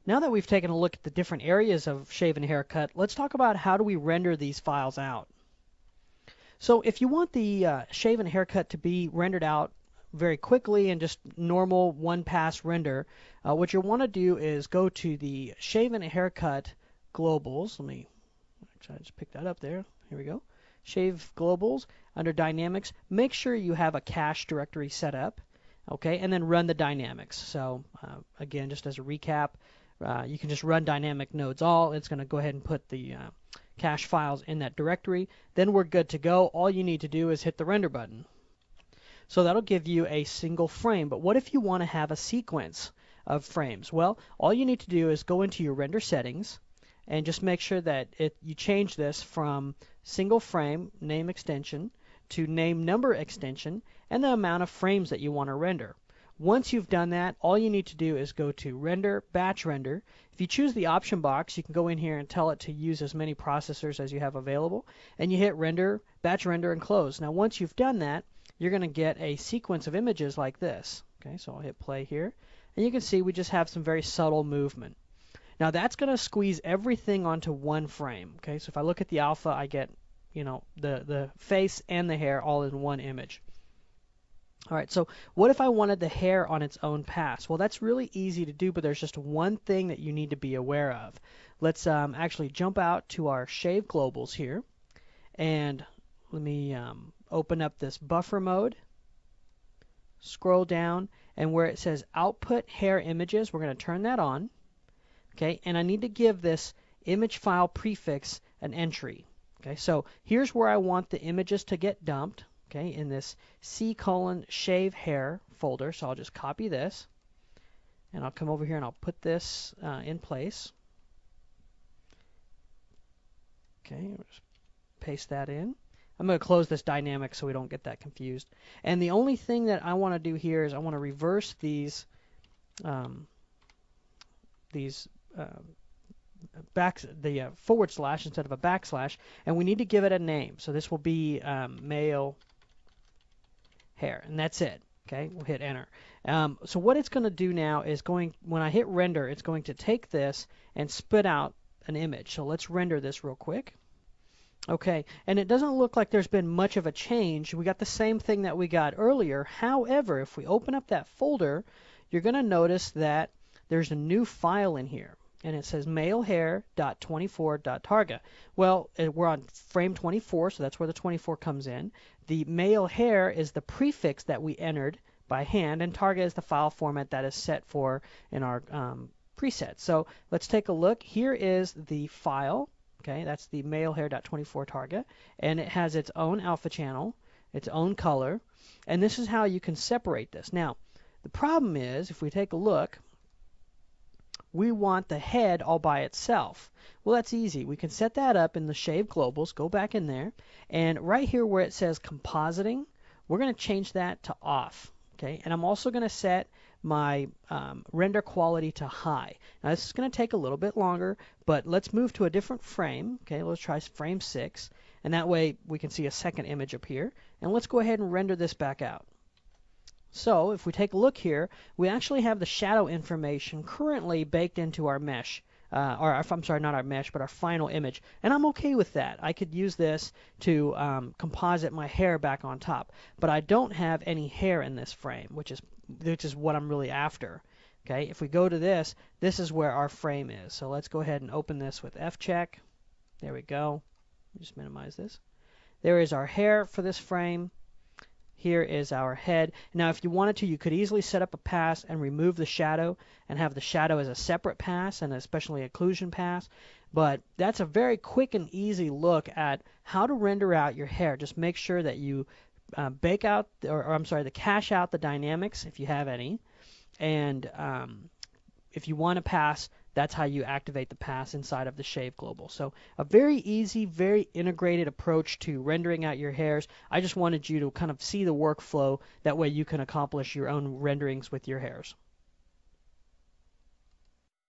Now that we've taken a look at the different areas of shave and haircut, let's talk about how do we render these files out. So if you want the shave and haircut to be rendered out very quickly and just normal one pass render, what you want to do is go to the shave and haircut globals. Let me actually I just picked that up there. Here we go. Shave globals under dynamics. Make sure you have a cache directory set up. Okay, and then run the dynamics. So again, just as a recap, you can just run dynamic nodes all. It's going to go ahead and put the cache files in that directory. Then we're good to go. All you need to do is hit the render button. So that'll give you a single frame. But what if you want to have a sequence of frames? Well, all you need to do is go into your render settings and just make sure that you change this from single frame name extension to name number extension and the amount of frames that you want to render. Once you've done that, all you need to do is go to Render, Batch Render. If you choose the option box, you can go in here and tell it to use as many processors as you have available, and you hit Render, Batch Render, and Close. Now, once you've done that, you're going to get a sequence of images like this. Okay, so I'll hit play here, and you can see we just have some very subtle movement. Now, that's going to squeeze everything onto one frame. Okay, so if I look at the alpha, I get the face and the hair all in one image. All right, so what if I wanted the hair on its own pass? Well, that's really easy to do, but there's just one thing that you need to be aware of. Let's actually jump out to our shave globals here, and let me open up this buffer mode, scroll down, and where it says output hair images, we're going to turn that on. Okay, and I need to give this image file prefix an entry. Okay, so here's where I want the images to get dumped. Okay, in this C:"shave hair folder. So I'll just copy this, and I'll come over here and I'll put this in place. Okay, just paste that in. I'm going to close this dynamic so we don't get that confused. And the only thing that I want to do here is I want to reverse these forward slash instead of a backslash, and we need to give it a name. So this will be male hair, and that's it. Okay, we'll hit enter. So what it's going to do now is when I hit render, it's going to take this and spit out an image. So let's render this real quick. Okay, and it doesn't look like there's been much of a change. We got the same thing that we got earlier. However, if we open up that folder, you're going to notice that there's a new file in here, and it says malehair.24.targa. Well, we're on frame 24, so that's where the 24 comes in. The male hair is the prefix that we entered by hand, and targa is the file format that is set for in our preset. So let's take a look. Here is the file. Okay, that's the malehair.24targa, and it has its own alpha channel, its own color, and this is how you can separate this. Now, the problem is, if we take a look, we want the head all by itself. Well, that's easy. We can set that up in the shave globals, go back in there, and right here where it says compositing, we're going to change that to off. Okay, and I'm also going to set my render quality to high. Now this is going to take a little bit longer, but let's move to a different frame. Okay, let's try frame 6, and that way we can see a second image appear. And let's go ahead and render this back out. So if we take a look here, we actually have the shadow information currently baked into our mesh. I'm sorry, not our mesh, but our final image. And I'm okay with that. I could use this to composite my hair back on top. But I don't have any hair in this frame, which is what I'm really after. Okay, if we go to this, this is where our frame is. So let's go ahead and open this with F-check. There we go. Just minimize this. There is our hair for this frame. Here is our head. Now, if you wanted to, you could easily set up a pass and remove the shadow and have the shadow as a separate pass and especially occlusion pass. But that's a very quick and easy look at how to render out your hair. Just make sure that you cache out the dynamics if you have any. And if you want to pass, that's how you activate the pass inside of the shave global. So a very easy, very integrated approach to rendering out your hairs. I just wanted you to kind of see the workflow. That way you can accomplish your own renderings with your hairs.